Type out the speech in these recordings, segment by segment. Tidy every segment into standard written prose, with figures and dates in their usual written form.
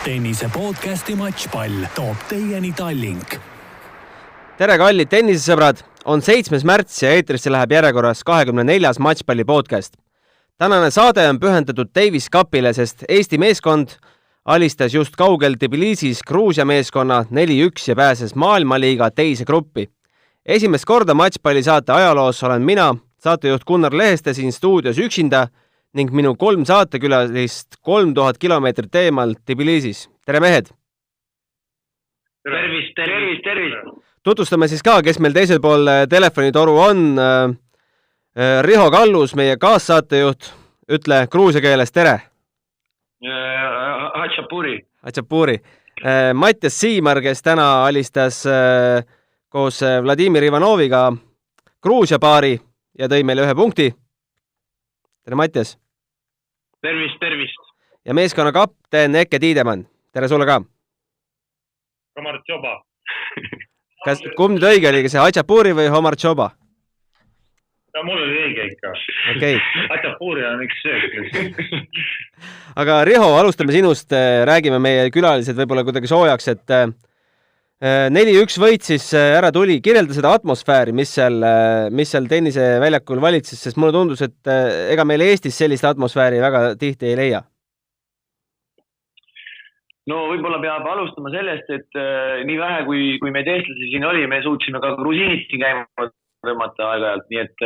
Tennise podcasti Matchpall toob teieni Tallink. Tere kallid tennisesõbrad, on 7. märts ja eetrisse läheb järjekorras 24. Matchpalli podcast. Tänane saade on pühendatud Davis Cupile, sest Eesti meeskond alistas just kaugel Tbilisis Gruusia meeskonna 4-1 ja pääses maailmaliiga teise gruppi. Esimest korda Matchpalli saate ajaloos olen mina, saatejuht Gunnar Leheste siin stuudios üksinda ning minu 3 saatekülalist 3000 kilomeetrit eemal Tbilisis. Tere mehed! Tervist! Tutvustame siis ka, kes meil teisel pool telefonitoru on. Riho Kallus, meie kaassaatejuht, ütle Gruusia keeles tere! Hatsapuri. Mattias Siimar, kes täna alistas koos Vladimir Ivanoviga Gruusia paari ja tõi meile 1 punkti. Tere Mattias! Tervist! Ja meeskonna kapten Eke Tiidemann. Tere sulle ka! Homar Tšoba. Kas kumb nüüd õige oli, see Hatsapuri või Homar Tšoba? No mul oli õige ikka. Okay. Hatsapuri on üks söök. Aga Riho, alustame sinust. Räägime meie külalised võib-olla kuidagi soojaks, et 4-1 võit siis ära tuli. Kirjelda seda atmosfääri, mis seal tenniseväljakul valitses, sest mulle tundus, et ega meil Eestis sellist atmosfääri väga tihti ei leia. No võib-olla peab alustama sellest, et nii vähe kui meid eestlasi siin oli, me suutsime ka grusiinid siin käima tõmmata aeg-ajalt, nii et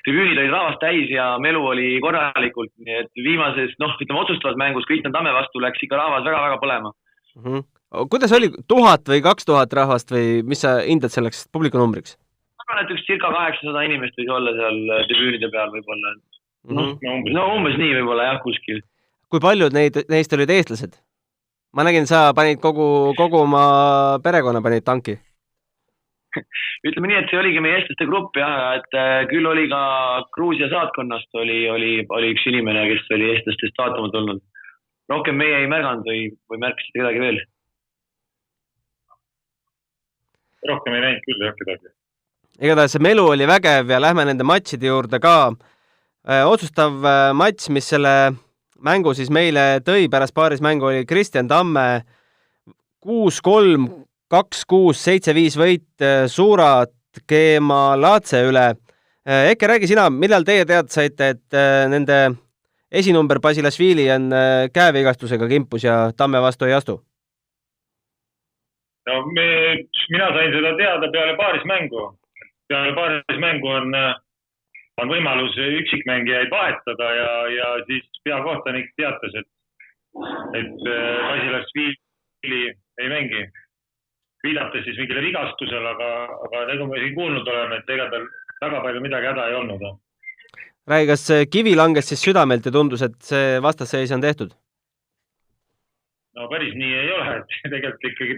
tribüünid olid rahvast täis ja melu oli korralikult, nii et viimases, otsustavas mängus Kristjan Tamme vastu läks ikka rahvas väga-väga põlema. Kuidas oli 1000 või 2000 rahvast või mis sa hindad selleks publiku numbriks? Ma arvan, et üks circa 800 inimest võis olla seal tribüünide peal võib-olla. Umbes nii võib-olla jah, kuskil. Kui paljud neist olid eestlased? Ma nägin, sa panid kogu oma perekonna panid tanki. Ütleme nii, et see oligi meie eestlaste grupp jah, et küll oli ka Gruusia saatkonnast oli üks inimene, kes oli eestlastest vaatama tulnud. Rohkem meie ei märganud või märkisite kedagi veel? Rohkem ei näinud küll jah kedagi. Igatahes see melu oli vägev ja lähme nende matšide juurde ka. Otsustav matš, mis selle mängu siis meile tõi pärast paaris mängu oli Kristjan Tamme 6-3, 2-6, 7-5 võit Surat Keemalatse üle. Eke, räägi sina, millal teie teada saite, et nende esinumber Basilashvili on käevigastusega kimpus ja Tamme vastu ei astu? No, mina sain seda teada peale paaris mängu. Peale paaris mängu on võimalus üksikmängijaid vahetada ja siis peakohtanik teatas, et Basilashvili ei mängi. Viidates siis mingile vigastusele, aga nagu me siin kuulnud oleme, et ega tal väga palju midagi häda ei olnud. Räägi, kas kivi langes siis südamelt ja tundus, et see vastasseis on tehtud? No päris nii ei ole, et tegelikult ikkagi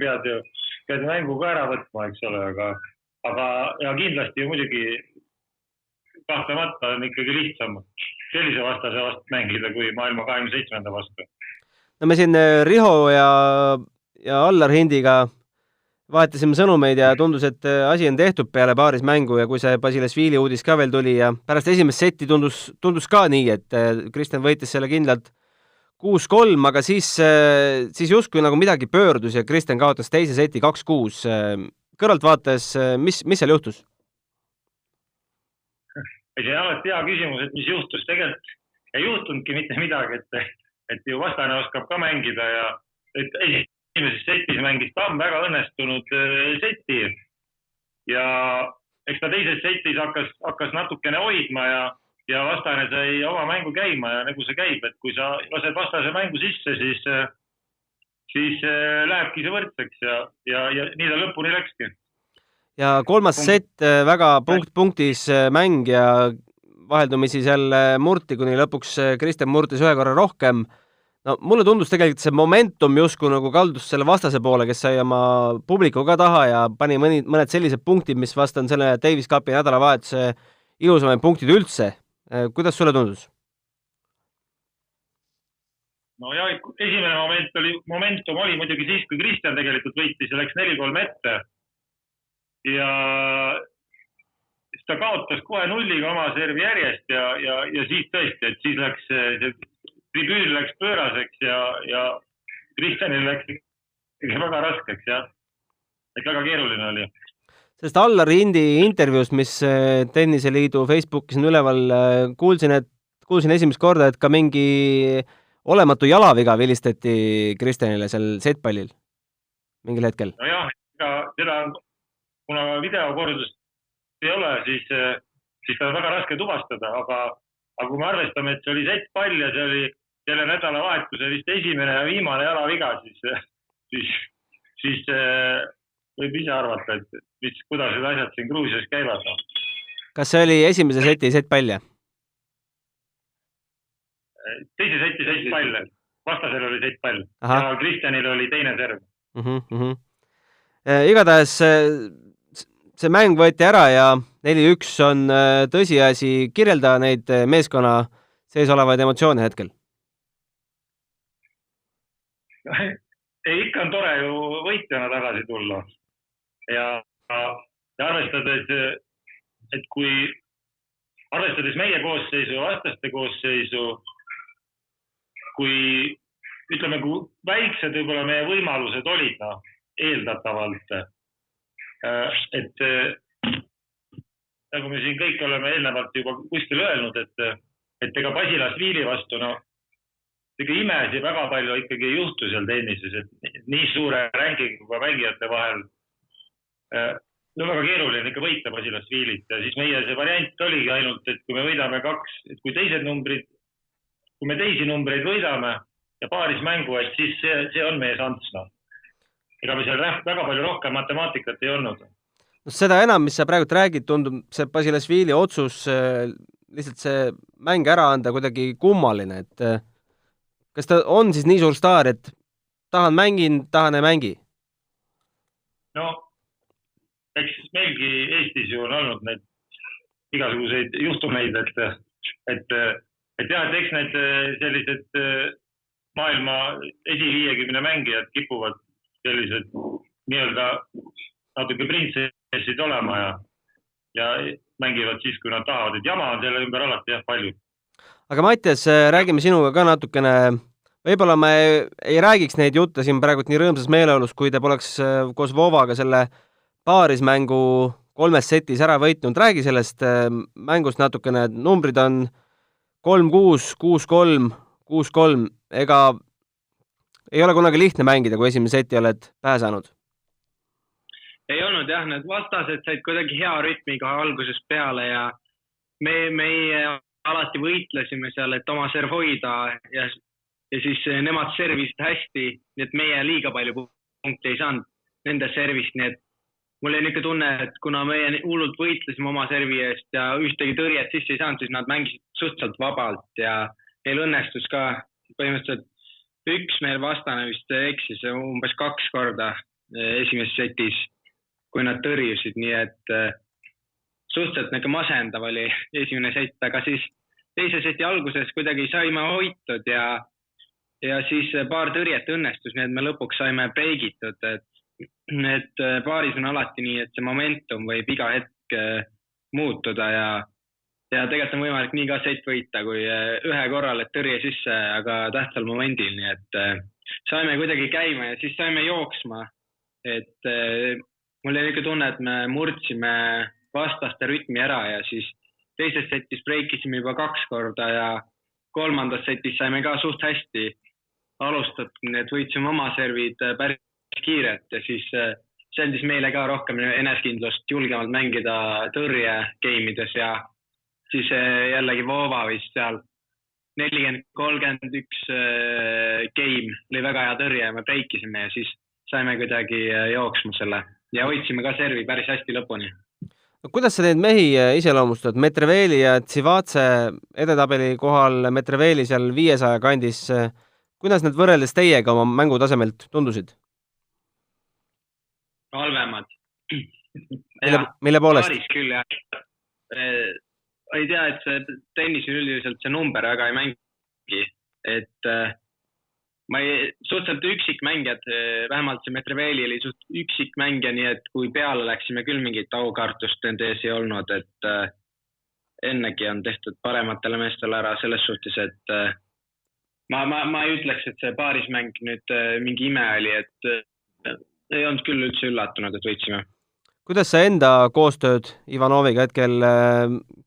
pead mängu ka ära võtma, eks ole, aga ja kindlasti ju muidugi kahtlemata on ikkagi lihtsam sellise vastase vastu mängida kui maailma 27. vastu. No me siin Riho ja Allar Hindiga vahetasime sõnumeid ja tundus, et asi on tehtud peale paaris mängu ja kui see Basilashvili uudis ka veel tuli ja pärast esimest setti tundus ka nii, et Kristjan võitis selle kindlalt 6-3, aga siis justkui nagu midagi pöördus ja Kristjan kaotas teise seti 2-6. Kõrvalt vaates, mis seal juhtus? See on alati hea küsimus, et mis juhtus. Tegelikult ei juhtunudki mitte midagi, et ju vastane oskab ka mängida ja esimeses setis mängis Tamm väga õnnestunud seti ja eks ta teises setis hakkas natukene hoidma ja vastane sai oma mängu käima ja nagu see käib, et kui sa lased vastase mängu sisse, siis lähebki see võrdseks ja nii ta lõpuni läkski. Ja kolmas set väga punktis mäng ja vaheldumisi seal murti, kuni lõpuks Kristjan murtis 1 korra rohkem. No, mulle tundus tegelikult see momentum justkui nagu kaldus selle vastase poole, kes sai oma publiku ka taha ja pani mõned sellised punktid, mis vast on selle Davis Cupi nädalavahetuse ilusamaid punktid üldse. Kuidas sulle tundus? No ja esimene momentum oli muidugi siis, kui Kristjan tegelikult võitis ja läks 4-3 ette. Ja ta kaotas kohe 0-ga oma servi järjest ja siis tõesti, et siis läks tribüün läks pööraseks ja Kristjanil läks väga raskeks, jah. Et väga keeruline oli. Sest Allar Indi intervjuust, mis Tenniseliidu Facebookis on üleval, kuulsin esimest korda, et ka mingi olematu jalaviga vilistati Kristjanile seal setpallil mingil hetkel. No jah, seda, kuna videokordust ei ole, siis ta on väga raske tuvastada, aga kui me arvestame, et see oli setpall ja see oli selle nädalavahetuse vist esimene ja viimane jalaviga, siis võib ise arvata, et kuidas need asjad siin Gruusias käivad. Kas see oli esimese seti setpall? Teise seti setpall, vastasel oli setpall ja Kristjanil oli teine serv. Igatahes see mäng võeti ära ja 4-1 on tõsiasi. Kirjelda neid meeskonna sees olevaid emotsioone hetkel. Ikka on tore ju võitjana tagasi tulla ja arvestades, et arvestades meie koosseisu ja vastaste koosseisu, kui ütleme, kui väiksed võib-olla meie võimalused olid eeldatavalt, et nagu me siin kõik oleme eelnevalt juba kuskil öelnud, et ega Basilashvili vastu, ega imesi väga palju ikkagi ei juhtu seal tennises, et nii suure rankinguga mängijate vahel väga keeruline ikka võita Basilashvilit ja siis meie see variant oligi ainult, et kui me võidame 2, et kui me teisi numbreid võidame ja paaris mängu, et siis see on meie šants. Ega me seal väga palju rohkem matemaatikat ei olnud. Seda enam, mis sa praegu räägid, tundub see Basilashvili otsus lihtsalt see mäng ära anda kuidagi kummaline, et kas ta on siis nii suur staar, et tahan mängin, tahan ei mängi? No, eks meilgi Eestis ju on olnud neid igasuguseid juhtumeid, et jah, et eks need sellised maailma esi-50 mängijad kipuvad sellised nii-öelda natuke printsessid olema ja mängivad siis, kui nad tahavad, et jama on selle ümber alati jah palju. Aga Mattias, räägime sinuga ka natukene, võib-olla me ei räägiks neid jutte siin praegu nii rõõmsas meeleolus, kui te poleks koos Vovaga selle paarismängu 3 setis ära võitnud. Räägi sellest mängust natukene, numbrid on 3-6, 6-3, 6-3, ega ei ole kunagi lihtne mängida, kui esimene seti oled pähe saanud? Ei olnud jah, need vastased said kuidagi hea rütmiga algusest peale ja me alati võitlesime seal, et oma serv hoida ja siis nemad servisid hästi, nii et meie liiga palju punkte ei saanud nende servist, nii et mul oli niisugune tunne, et kuna meie hullult võitlesime oma servi eest ja ühtegi tõrjet sisse ei saanud, siis nad mängisid suhteliselt vabalt ja neil õnnestus ka põhimõtteliselt üks meil vastane vist eksis umbes 2 korda esimeses setis, kui nad tõrjusid, nii et suhteliselt masendav oli esimene set, aga siis teise seti alguses kuidagi saime hoitud ja siis paar tõrjet õnnestus, nii et me lõpuks saime breigitud, et paaris on alati nii, et see momentum võib iga hetk muutuda ja tegelikult on võimalik nii ka set võita, kui ühe korral, et tõrje sisse, aga tähtsal momendil, nii et saime kuidagi käima ja siis saime jooksma, et mul oli niisugune tunne, et me murdsime vastaste rütmi ära ja siis teises setis breikisime juba 2 korda ja 3. setis saime ka suht hästi alustatud, nii et võitsime oma servid päris kiiret ja siis see andis meile ka rohkem eneskindlust julgemalt mängida tõrje geimides ja siis jällegi Vova vist seal 40-31 game oli väga hea tõrje ja me breikisime ja siis saime kuidagi jooksma selle ja hoidsime ka servi päris hästi lõpuni. Kuidas sa neid mehi iseloomustad? Metreveli ja Tsivatse edetabeli kohal, Metreveli seal 500 kandis. Kuidas need võrreldes teiega oma mängutasemelt tundusid? Halvemad. Mille poolest? Paaris küll, jah. Ei tea, et see tennis üldiselt see number väga ei mängi. Et suhteliselt üksikmängijad, vähemalt see Metreveli oli suht üksikmängija, nii et kui peale läksime küll mingit aukartust nende ees ei olnud, et ennegi on tehtud parematele meestele ära selles suhtes, et ma ei ütleks, et see paarismäng nüüd mingi ime oli, et ei olnud küll üldse üllatunud, et võitsime. Kuidas sa enda koostööd Ivanoviga hetkel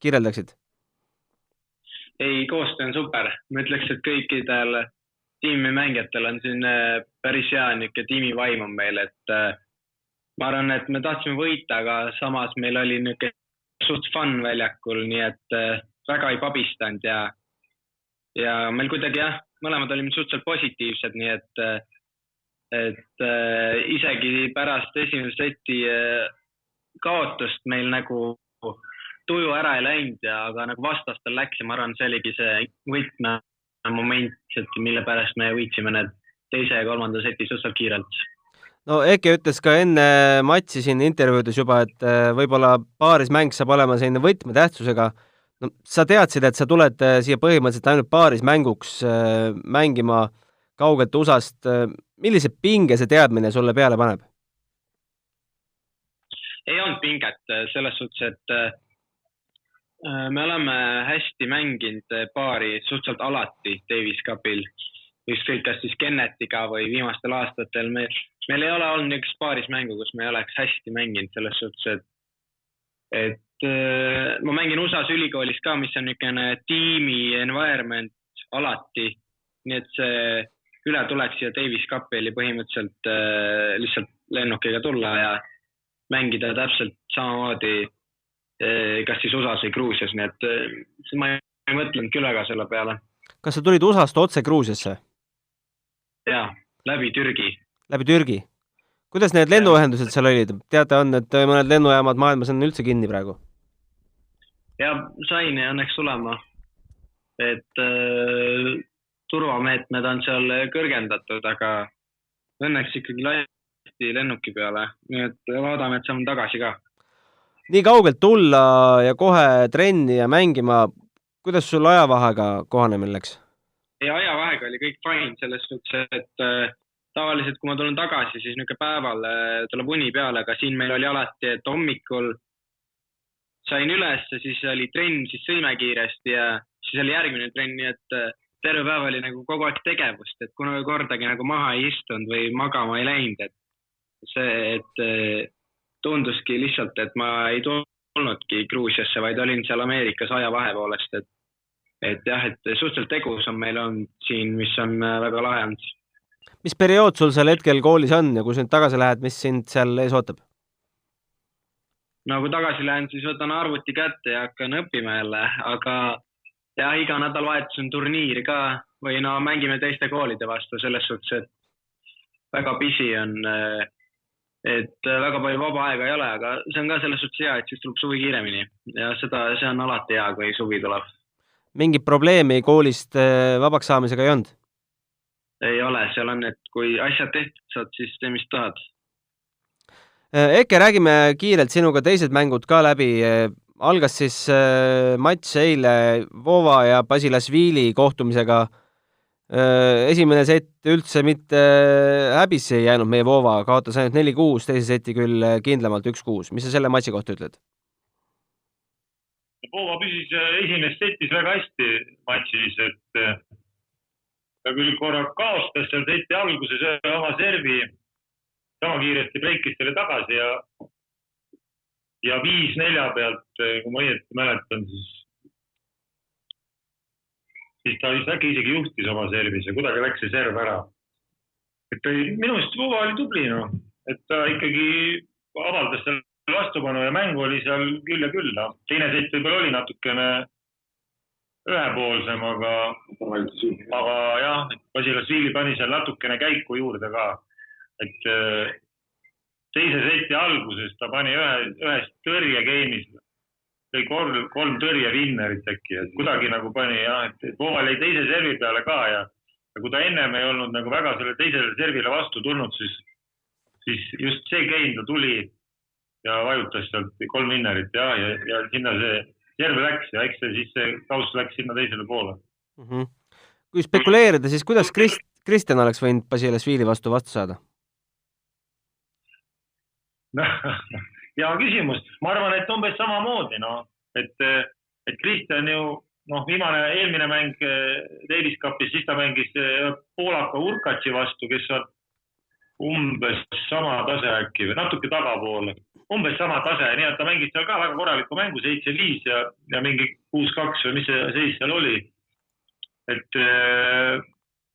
kirjeldaksid? Ei, koostöö on super. Ma ütleks, et kõikidel tiimimängijatel on siin päris hea niisugune tiimivaim on meil, et ma arvan, et me tahtsime võita, aga samas meil oli niisugune suht fun väljakul, nii et väga ei pabistanud ja meil kuidagi mõlemad olime suhteliselt positiivsed, nii et isegi pärast esimese seti kaotust meil nagu tuju ära ei läinud, aga nagu vastastel läks ja ma arvan, see oligi see võtmemoment, mille pärast me võitsime need teise ja kolmanda seti suhteliselt kiirelt. No Eke ütles ka enne matši siin intervjuudes juba, et võib-olla paarismäng saab olema selline võtmetähtsusega. No, sa teadsid, et sa tuled siia põhimõtteliselt ainult paarismänguks mängima kaugelt USA-st. Millise pinge see teadmine sulle peale paneb? Ei olnud pinget selles suhtes, et me oleme hästi mänginud paari suhteliselt alati Davis Cupil, ükskõik kas siis Kennetiga või viimastel aastatel. Meil ei ole olnud üks paarismängu, kus me oleks hästi mänginud selles suhtes, et ma mängin USA-s ülikoolis ka, mis on niisugune tiimi environment alati, nii et see üle tuleks siia Davis Cupi oli põhimõtteliselt lihtsalt lennukiga tulla ja mängida täpselt samamoodi kas siis USA-s või Gruusias, nii et ma ei mõtlenud küll väga selle peale. Kas sa tulid USA-st otse Gruusiasse? Jaa, läbi Türgi. Läbi Türgi? Kuidas need lennuühendused seal olid? Teate on, et mõned lennujaamad maailmas on üldse kinni praegu? Ja sain õnneks tulema, et turvameetmed on seal kõrgendatud, aga õnneks ikkagi lasti lennuki peale, nii et vaadame, et saame tagasi ka. Nii kaugelt tulla ja kohe trenni ja mängima, kuidas sul ajavahega kohanemine läks? Ja ajavahega oli kõik fine selles suhtes, et tavaliselt kui ma tulen tagasi, siis niisugune päeval tuleb uni peale, aga siin meil oli alati, et hommikul sain üles, siis oli trenn, siis sõime kiiresti ja siis oli järgmine trenn, nii et terve päev oli nagu kogu aeg tegevust, et kuna kordagi nagu maha ei istunud või magama ei läinud, et see, et tunduski lihtsalt, et ma ei tulnudki Gruusiasse, vaid olin seal Ameerikas ajavahe poolest, et jah, et suhteliselt tegus on meil on siin, mis on väga lahe olnud. Mis periood sul seal hetkel koolis on ja kui sa nüüd tagasi lähed, mis sind seal ees ootab? No kui tagasi lähen, siis võtan arvuti kätte ja hakkan õppima jälle, aga jah, iga nädalavahetus on turniir ka või no mängime teiste koolide vastu selles suhtes, et väga busy on, et väga palju vaba aega ei ole, aga see on ka selles suhtes hea, et siis tuleb suvi kiiremini ja see on alati hea, kui suvi tuleb. Mingi probleemi koolist vabaks saamisega ei olnud? Ei ole, seal on, et kui asjad tehtud saad, siis tee, mis tahad. Eke, räägime kiirelt sinuga teised mängud ka läbi. Algas siis matš eile Vova ja Basilashvili kohtumisega. Esimene set üldse mitte häbisse ei jäänud meie Vova, kaotas ainult 4-6, teise seti küll kindlamalt 1-6. Mis sa selle matši kohta ütled? Vova püsis esimeses setis väga hästi matšis, et ta küll korra kaostas seal seti alguses oma servi, sama kiiresti breikis selle tagasi ja 5-4 pealt, kui ma õieti mäletan, siis ta äkki isegi juhtis oma servis ja kuidagi läks see serv ära. Et minu arust Vova oli tubli, no. Et ta ikkagi avaldas seal vastupanu ja mängu oli seal küll ja küll. Teine set võib-olla oli natukene ühepoolsem, aga jah, Basilashvili pani seal natukene käiku juurde ka. Et teise seti alguses ta pani ühest tõrjegeimis või kolm tõrjevinnerit äkki, et kuidagi nagu pani, jah, et Vova oli teise servi peale ka ja kui ta ennem ei olnud nagu väga selle teisele servile vastu tulnud, siis just see game ta tuli ja vajutas sealt 3 vinnerit ja sinna see serv läks ja eks siis see kaus läks sinna teisele poole. Kui spekuleerida, siis kuidas Kristjan oleks võinud Basilashvili vastu saada? Ja küsimus. Ma arvan, et umbes samamoodi, no. Et Kristjan ju eelmine mäng Davis Cupis, siis ta mängis Poolaka Urkatsi vastu, kes on umbes sama tase äkki või natuke tagapoole. Umbes sama tase, nii et ta mängis seal ka väga korralikku mängu, 7-5 ja mingi 6-2 või mis see seis seal oli. Et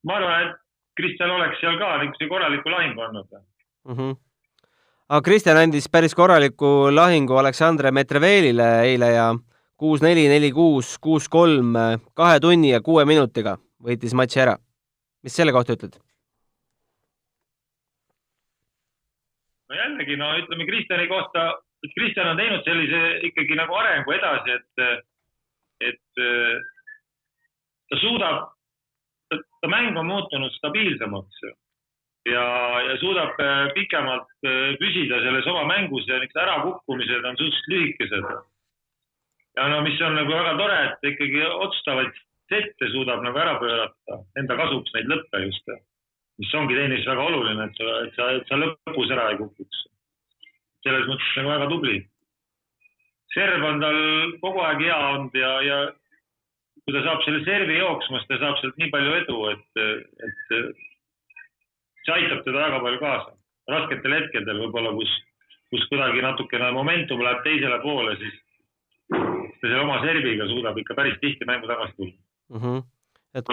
ma arvan, et Kristjan oleks seal ka niisuguse korraliku lahingu andnud. Aga Kristjan andis päris korraliku lahingu Aleksandr Metrevelile eile ja 6-4, 4-6, 6-3, 2 tunni ja 6 minutiga võitis matši ära. Mis selle kohta ütled? No jällegi, ütleme Kristjani kohta, et Kristjan on teinud sellise ikkagi nagu arengu edasi, et ta suudab, ta mäng on muutunud stabiilsemaks ja suudab pikemalt püsida selles oma mängus ja ärakukkumised on suhteliselt lühikesed. Ja mis on nagu väga tore, et ikkagi otsustavaid sette suudab nagu ära pöörata enda kasuks neid lõppe just. Mis ongi teinis väga oluline, et sa lõpus ära ei kukuks. Selles mõttes nagu väga tubli. Serv on tal kogu aeg hea olnud ja kui ta saab selle servi jooksmast, ta saab sealt nii palju edu, et see aitab teda väga palju kaasa. Rasketel hetkedel võib-olla, kus kuidagi natukene momentum läheb teisele poole, siis ta selle oma serviga suudab ikka päris tihti mängu tagasi tulla. Et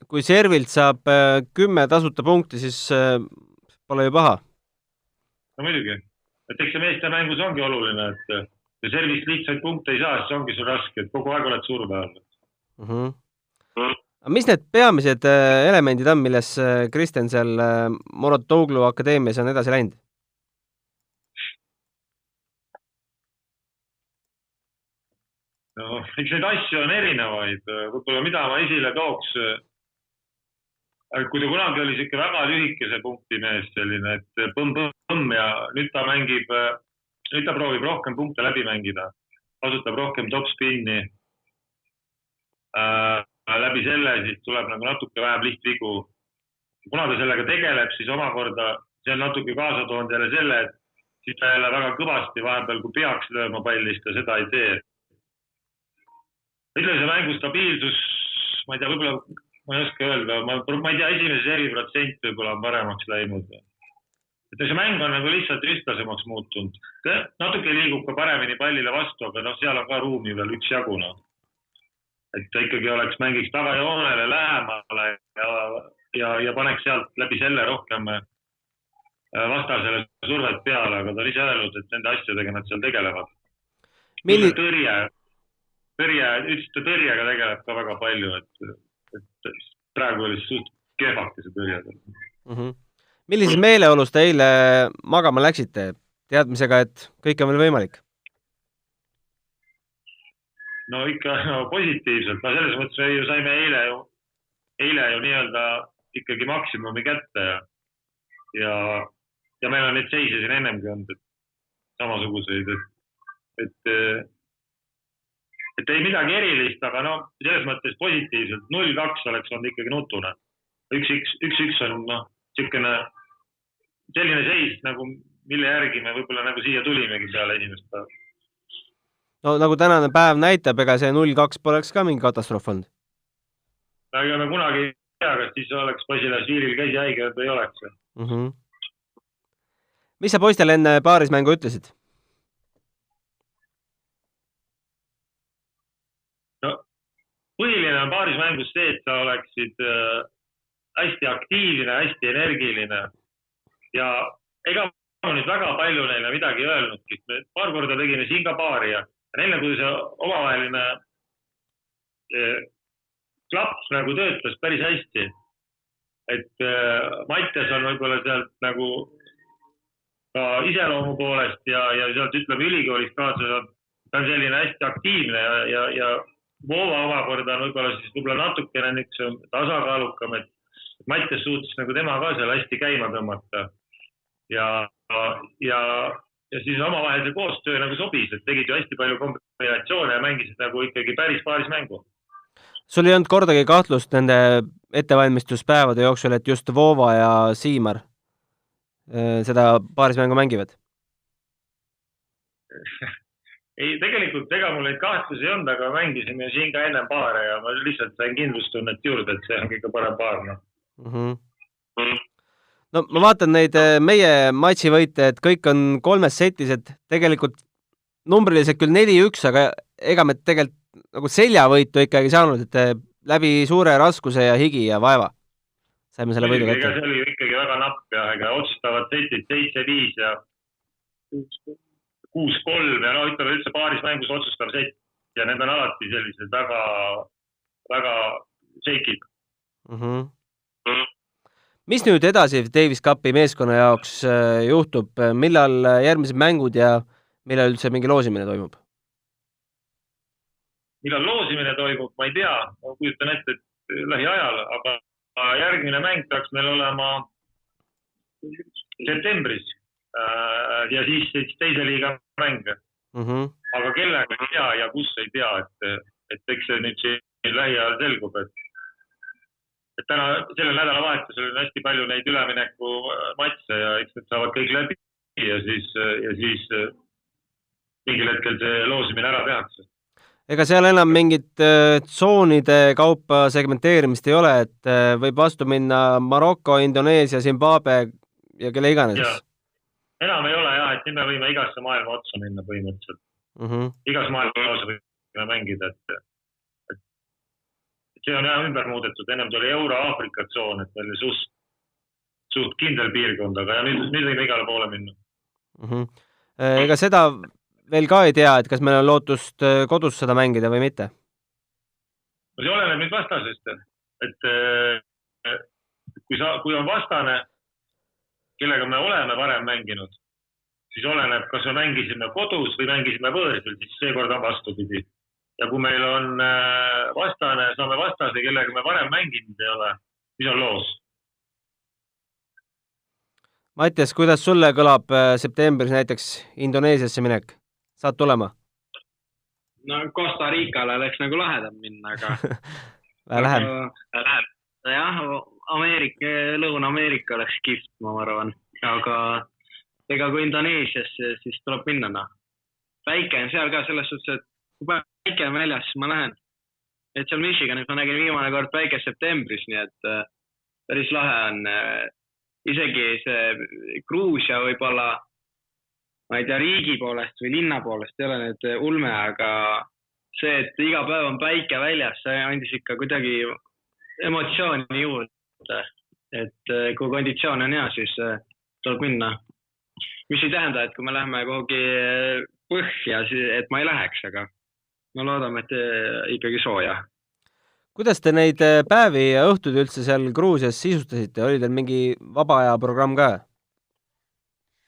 kui servilt saab 10 tasuta punkti, siis pole ju paha. No muidugi. Et eks see meeste mängus ongi oluline, et kui servist lihtsalt punkte ei saa, siis ongi sul raske, et kogu aeg oled surve all. Mis need peamised elemendid on, milles Kristjan seal Mouratoglou akadeemias on edasi läinud? No, eks neid asju on erinevaid. Võib-olla mida ma esile tooks, kui ta kunagi oli siuke väga lühikese punkti mees selline, et põmm ja nüüd ta proovib rohkem punkte läbi mängida, kasutab rohkem topspinni. Läbi selle siis tuleb nagu natuke vähem lihtvigu. Kuna ta sellega tegeleb, siis omakorda see on natuke kaasa toonud jälle selle, et siis ta jälle väga kõvasti vahepeal, kui peaks lööma pallist ja seda ei tee. Ütle see mängu stabiilsus, ma ei tea, võib-olla ma ei oska öelda, ma ei tea, esimese eriprotsent võib-olla on paremaks läinud. Et see mäng on nagu lihtsalt ühtlasemaks muutunud. Natuke liigub ka paremini pallile vastu, aga seal on ka ruumi veel üks jaguna. Et ta ikkagi oleks mängiks tagajoonele lähemale ja paneks sealt läbi selle rohkem vastasele survet peale, aga ta on ise öelnud, et nende asjadega nad seal tegelevad. Tõrjega tegeleb ka väga palju, et praegu oli suht kehvake see tõrjega. Millises meeleolus te eile magama läksite, teadmisega, et kõik on veel võimalik? No ikka positiivselt. Selles mõttes me ju saime eile ju nii-öelda ikkagi maksimumi kätte ja meil on neid seise siin ennemgi olnud, samasuguseid, et ei midagi erilist, aga selles mõttes positiivselt 0-2 oleks olnud ikkagi nutune. 1-1 on selline seis, nagu, mille järgi me võib-olla nagu siia tulimegi peale esimest päeva. No nagu tänane päev näitab, ega see 0-2 poleks ka mingi katastroof olnud? Aga me kunagi ei tea, kas siis oleks Basilashvilil käsi haige või ei oleks. Mis sa poistel enne paarismängu ütlesid? No, põhiline on paarismängus see, et sa oleksid hästi aktiivne, hästi energiline ja ega ma nüüd väga palju neile midagi öelnudki. Paar korda tegime Singapaari ja neile, kui see omavaheline klaps nagu töötas päris hästi. Et Mattias on võib-olla sealt nagu ka iseloomu poolest ja sealt ütleme ülikoolist kaasa, ta on selline hästi aktiivne ja Voova omakorda on võib-olla siis natukene tasakaalukam, et Mattias suutis nagu tema ka seal hästi käima tõmmata ja siis omavahelise koostöö nagu sobis, et tegid ju hästi palju kombinatsioone ja mängisid nagu ikkagi päris paaris mängu. Sul ei olnud kordagi kahtlust nende ettevalmistuspäevade jooksul, et just Voova ja Siimar seda paarismängu mängivad? ei, tegelikult ega mul neid kahtlusi ei olnud, aga mängisime siin ka ennem paare ja ma lihtsalt sain kindlustunnet juurde, et see on kõige parem paar. No ma vaatan neid meie matšivõite, et kõik on 3 setis, et tegelikult numbriliselt küll 4-1, aga ega me tegelikult nagu seljavõitu ikkagi saanud, et läbi suure raskuse ja higi ja vaeva saime selle võidu kätte. Ega see oli ikkagi väga napp ja ega otsustavad setid 7-5 ja 6-3 ja no ütleme üldse paaris mängus otsustav sett ja need on alati sellised väga, väga seikid. Mis nüüd edasi Davis Cupi meeskonna jaoks juhtub? Millal järgmised mängud ja millal üldse mingi loosimine toimub? Millal loosimine toimub, ma ei tea. Ma kujutan ette, et lähiajal, aga järgmine mäng peaks meil olema septembris ja siis teise liiga mänge. Aga kellega ei tea ja kus ei tea, et eks see nüüd siin lähiajal selgub, et täna sellel nädalavahetusel on hästi palju neid ülemineku matse ja eks need saavad kõik läbi ja siis mingil hetkel see loosimine ära tehakse. Ega seal enam mingit tsoonide kaupa segmenteerimist ei ole, et võib vastu minna Maroko, Indoneesia, Zimbabwe ja kelle iganes? Ja. Enam ei ole jah, et nüüd me võime igasse maailma otsa minna põhimõtteliselt. Igas maailma osa võime mängida, et see on jah ümber muudetud. Ennem tuli Euro-Aafrika tsoon, et meil oli suht kindel piirkond, aga ja nüüd võime igale poole minna. Ega seda veel ka ei tea, et kas meil on lootust kodus seda mängida või mitte? No see oleneb nüüd vastasest, et kui on vastane, kellega me oleme varem mänginud, siis oleneb, kas me mängisime kodus või mängisime võõrsil, siis seekord on vastupidi. Ja kui meil on vastane, saame vastase, kellega me varem mänginud ei ole, siis on loos. Mattias, kuidas sulle kõlab septembris näiteks Indoneesiasse minek? Saad tulema? No Costa Ricale läks nagu lahedam minna, aga... Lähem. Jah, Lõuna-Ameerika oleks kift, ma arvan. Aga ega kui Indoneesiasse, siis tuleb minna. No. Päike on seal ka selles suhtes, et kui päike on väljas, siis ma lähen. Et seal Michiganis ma nägin viimane kord päike septembris, nii et päris lahe on. Isegi see Gruusia võib-olla, ma ei tea, riigi poolest või linna poolest ei ole need ulme, aga see, et iga päev on päike väljas, see andis ikka kuidagi emotsiooni juurde. Et kui konditsioon on hea, siis tuleb minna. Mis ei tähenda, et kui me läheme kuhugi põhja, et ma ei läheks, aga ma loodame, et ikkagi sooja. Kuidas te neid päevi ja õhtud üldse seal Gruusias sisustasite? Oli teil mingi vaba aja programm ka?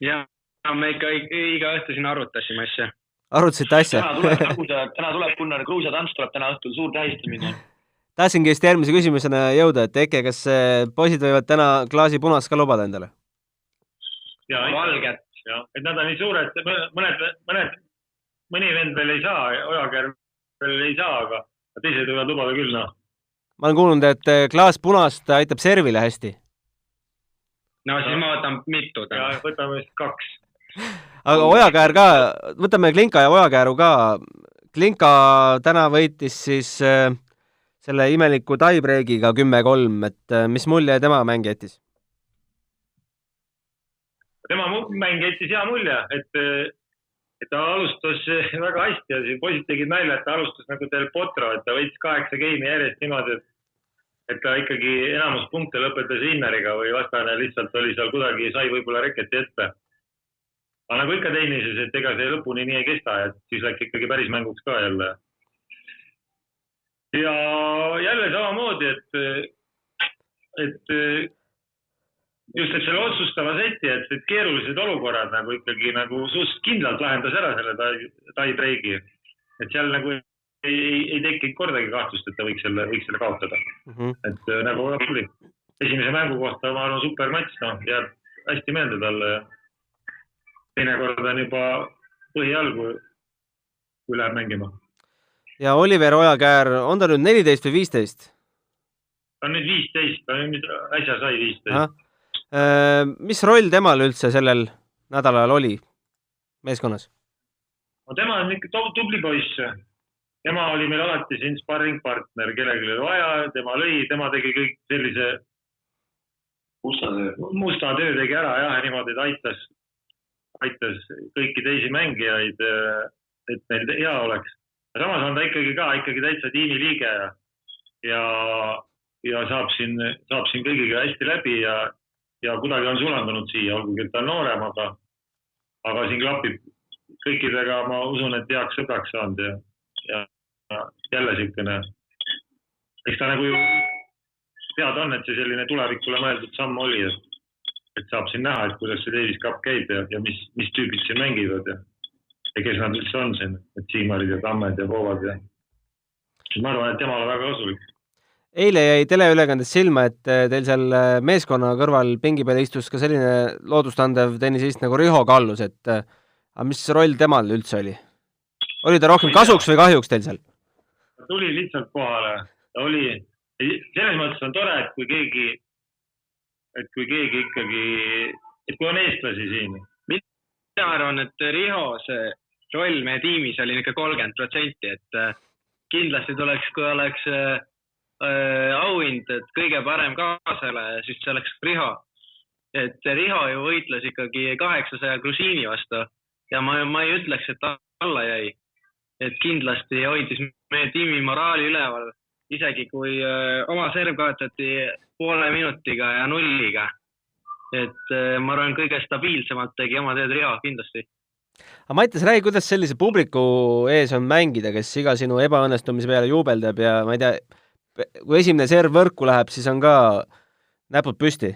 Ja, me ikka iga õhtu siin arutasime asja. Arutasite asja? Täna tuleb Gunnar Gruusia tants, tuleb täna õhtul suur tähistamine. Tahtsingi just järgmise küsimusena jõuda, et äkki kas poisid võivad täna klaasi punast ka lubada endale? Ja, valget. Ja, et nad on nii suured, mõni vend veel ei saa, Ojakäär veel ei saa, aga teised võivad lubada küll, no. Ma olen kuulnud, et klaas punast aitab servile hästi. No siis ma võtan mitu. Ja võtame 2. Aga Ojakäär ka, võtame Klinka ja Ojakääru ka. Klinka täna võitis siis selle imeliku tiebreakiga 10-3, et mis mulje tema mäng jättis? Tema mäng jättis hea mulje, et ta alustas väga hästi ja siin poisid tegid nalja, et ta alustas nagu Del Potro, et ta võitis 8 game'i järjest niimoodi, et ta ikkagi enamus punkte lõpetas Inneriga või vastane lihtsalt oli seal kuidagi, sai võib-olla reketi ette. Aga nagu ikka teenises, et ega see lõpuni nii ei kesta, et siis läks ikkagi päris mänguks ka jälle. Ja jälle samamoodi, et just et selle otsustava seti, et keerulised olukorrad nagu ikkagi nagu suust kindlalt lahendas ära selle tiebreaki. Et seal nagu ei tekkinud kordagi kahtlust, et ta võiks selle kaotada. Et nagu tuli. Esimese mängu kohta ma arvan super matš, no, jääb hästi meelde talle. Teine kord on juba põhial, kui läheb mängima. Ja Oliver Ojakäär, on ta nüüd 14 või 15? Ta on nüüd 15, ta nüüd äsja sai 15. Aha. Mis roll temal üldse sellel nädalal oli meeskonnas? no tema on ikka tubli poiss. Tema oli meil alati siin sparringpartner, kellelgi oli vaja, tema lõi, tema tegi kõik sellise musta töö tegi ära jah, niimoodi, et aitas kõiki teisi mängijaid, et neil hea oleks. Samas on ta ikkagi täitsa tiimi liige ja saab siin kõigiga hästi läbi ja kuidagi on sulandunud siia, olgugi et ta on noorem, aga siin klapib kõikidega, ma usun, et heaks sõbraks saanud ja jälle siukene, eks ta nagu ju teada on, et see selline tulevikule mõeldud samm oli, et saab siin näha, et kuidas see Davis Cup käib ja mis tüübid siin mängivad ja kes nad üldse on siin, et Siimarid ja Tammed ja Poovad ja ma arvan, et temale väga kasulik. Eile jäi teleülekandes silma, et teil seal meeskonna kõrval pingi peal istus ka selline loodustandev tennisist nagu Riho Kallus, et mis roll temal üldse oli? Oli ta rohkem kasuks või kahjuks teil seal? Ta tuli lihtsalt kohale. Ta oli, selles mõttes on tore, et kui keegi ikkagi, et kui on eestlasi siin. Mina arvan, et Riho see roll meie tiimis oli ikka 30%, et kindlasti tuleks, kui oleks auhind, et kõige parem kaasale, siis see oleks Riho. Et Riho ju võitles ikkagi 800 grusiini vastu ja ma ei ütleks, et alla jäi. Et kindlasti hoidis meie tiimi moraali üleval, isegi kui oma serv kaotati poole minutiga ja nulliga. Et ma arvan, kõige stabiilsemalt tegi oma tööd Riho kindlasti. Aga Mattias, räägi, kuidas sellise publiku ees on mängida, kes iga sinu ebaõnnestumise peale juubeldab ja ma ei tea, kui esimene serv võrku läheb, siis on ka näpud püsti.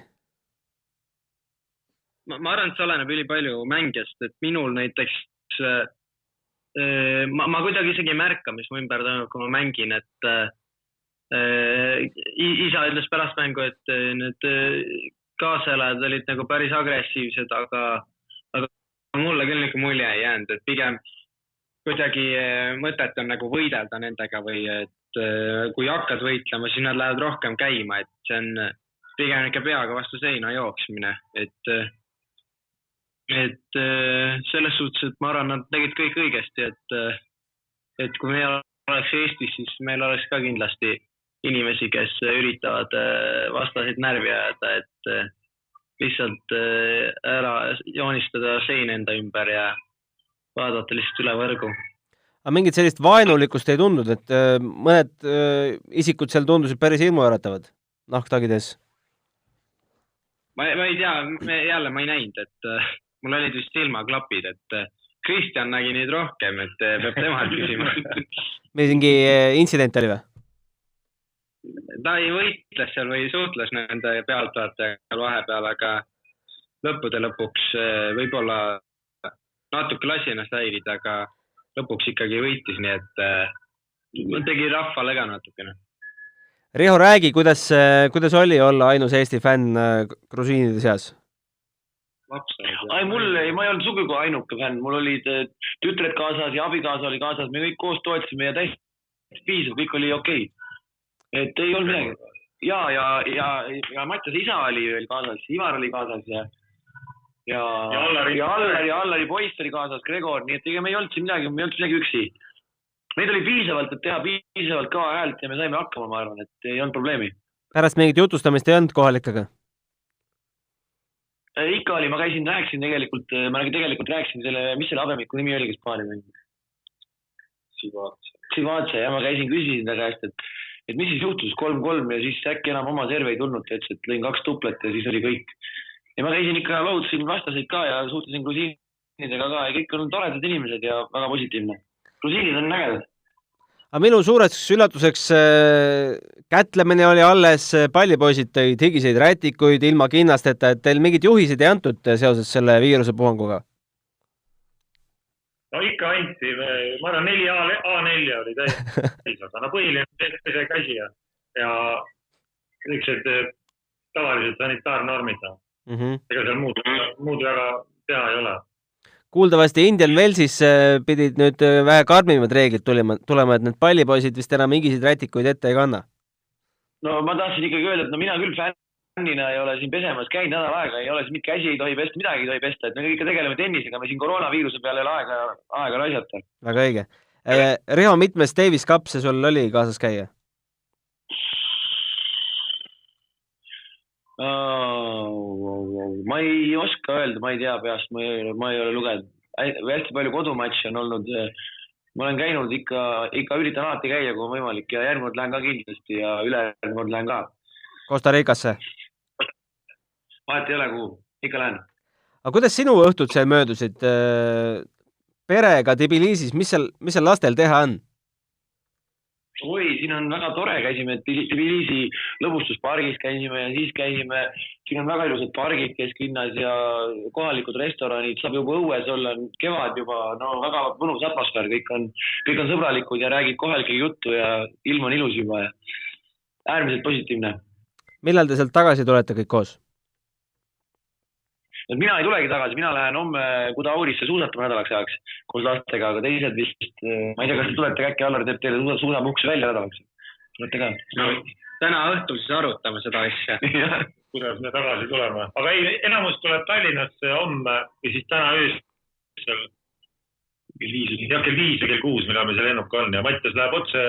Ma arvan, et see oleneb ülipalju mängijast, et minul näiteks ma kuidagi isegi ei märka, mis mu ümber toimub, kui ma mängin, et isa ütles pärast mängu, et need kaaselajad olid nagu päris agressiivsed, aga mulle küll nagu mulje ei jäänud, et pigem kuidagi mõtet on nagu võidelda nendega või et kui hakkad võitlema, siis nad lähevad rohkem käima, et see on pigem ikka peaga vastu seina jooksmine, et selles suhtes, et ma arvan, nad tegid kõik õigesti, et kui meil oleks Eestis, siis meil oleks ka kindlasti inimesi, kes üritavad vastaseid närvi ajada, et lihtsalt ära joonistada sein enda ümber ja vaadata lihtsalt üle võrgu. Aga mingit sellist vaenulikkust ei tundnud, et mõned isikud seal tundusid päris hirmuäratavad nahktagides? Ma ei tea, ma ei näinud, et mul olid vist silmaklapid, et Kristjan nägi neid rohkem, et peab temalt küsima. Mingi intsident oli või? Ta ei võitles seal või suhtles nende pealtvaatajal vahepeal, aga lõppude lõpuks võib-olla natuke lasi ennast häirida, aga lõpuks ikkagi võitis, nii et tegi rahvale ka natukene. Riho, räägi, kuidas oli olla ainus Eesti fänn grusiinide seas? Ma ei olnud sugugi ainuke fänn, mul olid tütred kaasas ja abikaasa oli kaasas, me kõik koos toetasime ja täiesti piisav, kõik oli okei. Et ei olnud midagi. Ja Mattias isa oli veel kaasas, Ivar oli kaasas ja Allari poiss oli kaasas, Gregor, nii et me ei olnud siin midagi üksi. Meid oli piisavalt, et teha piisavalt ka häält ja me saime hakkama, ma arvan, et ei olnud probleemi. Pärast mingit jutustamist ei olnud kohalikega? Ikka oli, ma rääkisin selle, mis selle abemiku nimi oli, kes paari mängis? Sivatse, ja ma küsisin ta käest, et mis siis juhtus 3-3 ja siis äkki enam oma serve ei tulnud, et lõin 2 tuplet ja siis oli kõik. Ja ma käisin ikka loodsin vastaseid ka ja suhtlesin grusiinidega ka ja kõik on toredad inimesed ja väga positiivne. Grusiinid on ägedad. Aga minu suureks üllatuseks kätlemine oli alles, pallipoisid tõid higiseid rätikuid ilma kinnasteta, et teil mingid juhised ei antud seoses selle viiruse puhanguga? No ikka anti, ma arvan 4 A4 oli täis, aga põhiline see käsi ja niisugused tavalised sanitaarnormid. Ega seal muud väga teha ei ole. Kuuldavasti Indian Wellsis pidid nüüd vähe karmimad reeglid tulema, et need pallipoisid vist enam higiseid rätikuid ette ei kanna. No ma tahtsin ikkagi öelda, et mina küll fänn fännina ei ole siin pesemas käinud nädal aega, ei ole siin käsi ei tohi pesta, midagi ei tohi pesta, et me ikka tegeleme tennisega, me siin koroonaviiruse peale ei ole aega raisata. Väga õige. Riho, mitmes Davis Cup see sul oli kaasas käia? Ma ei oska öelda, ma ei tea peast, ma ei ole lugenud. Hästi palju kodumatši on olnud. Ma olen käinud ikka üritan alati käia, kui on võimalik ja järgmine lähen ka kindlasti ja ülejärgmine lähen ka. Costa Ricasse? Vahet ei ole kuhu, ikka lähen. Aga kuidas sinu õhtud seal möödusid? Perega Tbilisis, mis seal lastel teha on? Oi, siin on väga tore, käisime Tbilisi lõbustuspargis käisime ja siis käisime, siin on väga ilusad pargid kesklinnas ja kohalikud restoranid, saab juba õues olla, kevad juba, no väga mõnus atmosfäär, kõik on sõbralikud ja räägid kohalike juttu ja ilm on ilus juba ja äärmiselt positiivne. Millal te sealt tagasi tulete kõik koos? Mina ei tulegi tagasi, mina lähen homme Kudaurisse suusatama nädalaks ajaks koos lastega, aga teised vist, ma ei tea, kas te tulete äkki Allar teeb teile suusamuksi välja nädalaks. Tulete ka? No, täna õhtul siis arutame seda asja. Kuidas me tagasi tuleme. Aga enamus tuleb Tallinnasse homme ja siis täna öösel kell 5 ja kell 6, mida me seal lennuka on. Ja Mattias läheb otse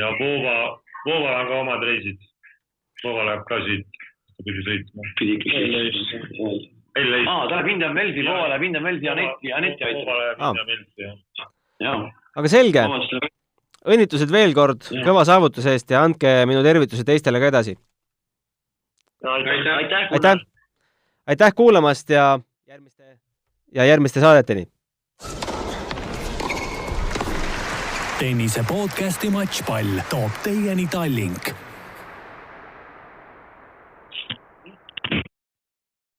ja Voova on ka omad reisid. Voova läheb ka siit. Pidi sõitma. Ta läheb Indian Wellsi, Voova läheb Indian Wellsi ja Anetti aitab. Aga selge. Õnnitused veel kord kõva saavutuse eest ja andke minu tervituse teistele ka edasi. Aitäh kuulamast ja järgmiste saadeteni. Tennise podcasti Matšpall toob teieni Tallink.